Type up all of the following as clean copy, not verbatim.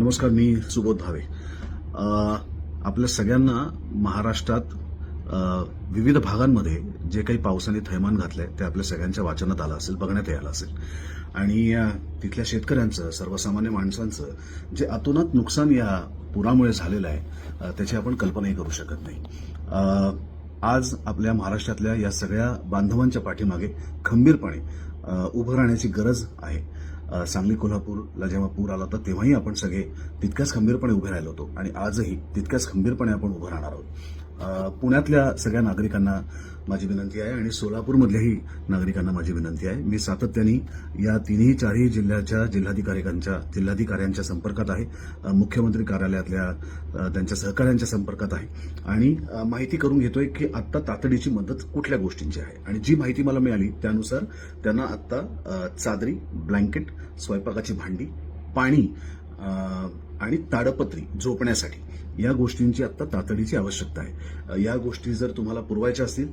नमस्कार, मी सुबोध भावे. आपल्या सगळ्यांना महाराष्ट्रात विविध भागांमध्ये जे काही पावसाने थैमान घातलंय ते आपल्या सगळ्यांच्या वाचनात आलं असेल, बघण्यात आलं असेल. आणि तिथल्या शेतकऱ्यांचं, सर्वसामान्य माणसांचं जे अतोनात नुकसान या पुरामुळे झालेलं आहे त्याची आपण कल्पनाही करू शकत नाही. आज आपल्या महाराष्ट्रातल्या या सगळ्या बांधवांच्या पाठीमागे खंबीरपणे उभं राहण्याची गरज आहे. सांगली, कोल्हापूरला जेव्हा पूर आला होता तेव्हाही आपण सगळे तितक्याच खंबीरपणे उभे राहिलो होतो आणि आजही तितक्याच खंबीरपणे आपण उभं राहणार आहोत. पुण्यातल्या सगळ्या नागरिकांना माझी विनंती आहे आणि सोलापूरमधल्याही नागरिकांना माझी विनंती आहे. मी सातत्याने या चारही जिल्ह्याच्या जिल्हाधिकाऱ्यांच्या संपर्कात आहे, मुख्यमंत्री कार्यालयातल्या त्यांच्या सहकाऱ्यांच्या संपर्कात आहे आणि माहिती करून घेतोय की आत्ता तातडीची मदत कुठल्या गोष्टींची आहे. आणि जी माहिती मला मिळाली त्यानुसार त्यांना आत्ता चादरी, ब्लँकेट, स्वयंपाकाची भांडी, पाणी आणि ताडपत्री झोपण्यासाठी या गोष्टींची आत्ता तातडीची आवश्यकता आहे. या गोष्टी जर तुम्हाला पुरवायच्या असतील,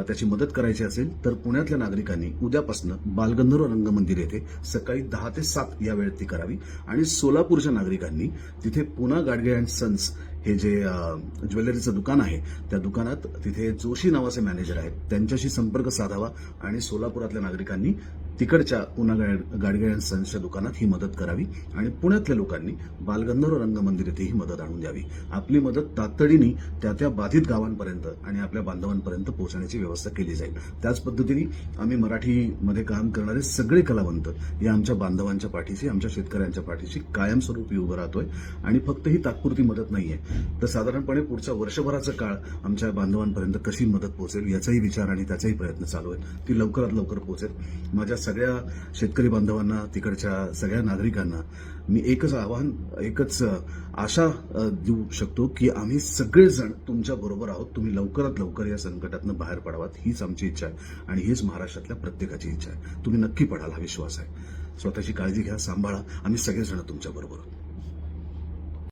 त्याची मदत करायची असेल तर पुण्यातल्या नागरिकांनी उद्यापासून बालगंधर्व रंगमंदिर येथे सकाळी 10 ते 7 या वेळेत ती करावी. आणि सोलापूरच्या नागरिकांनी तिथे पुना गाडगे अँड सन्स हे जे ज्वेलरीचं दुकान आहे त्या दुकानात तिथे जोशी नावाचे मॅनेजर आहेत, त्यांच्याशी संपर्क साधावा आणि सोलापुरातल्या नागरिकांनी तिकडच्या पुना गाडगे अँड सन्सच्या दुकानात ही मदत करावी आणि पुण्यातल्या लोकांनी बालगंधर्व रंगमंदिर येथे ही मदत आणून द्यावी. आपली मदत तातडीने त्या बाधित गावांपर्यंत आणि आपल्या बांधवांपर्यंत पोहोचण्याची व्यवस्था केली जाईल. त्याच पद्धतीने आम्ही मराठीमध्ये काम करणारे सगळे कलावंत या आमच्या बांधवांच्या पाठीशी, आमच्या शेतकऱ्यांच्या पाठीशी कायमस्वरूपी उभं राहतोय. आणि फक्त ही तात्पुरती मदत नाहीये, तर साधारणपणे पुढच्या वर्षभराचा काळ आमच्या बांधवांपर्यंत कशी मदत पोहोचेल याचाही विचार आणि त्याचाही प्रयत्न चालू आहे. ती लवकरात लवकर पोहोचेल. माझ्या सगळ्या शेतकरी बांधवांना, तिकडच्या सगळ्या नागरिकांना मी एकच आवाहन, एकच आशा देऊ शकतो की आम्ही सगळेजण तुमच्या बरोबर आहोत. तुम्ही लवकरात लवकर या संकटातून बाहेर पडावात हीच आमची इच्छा आहे आणि हीच महाराष्ट्रातल्या प्रत्येकाची इच्छा आहे. तुम्ही नक्की पडाल हा विश्वास आहे. स्वतःची काळजी घ्या, सांभाळा. आम्ही सगळेजण तुमच्या बरोबर आहोत.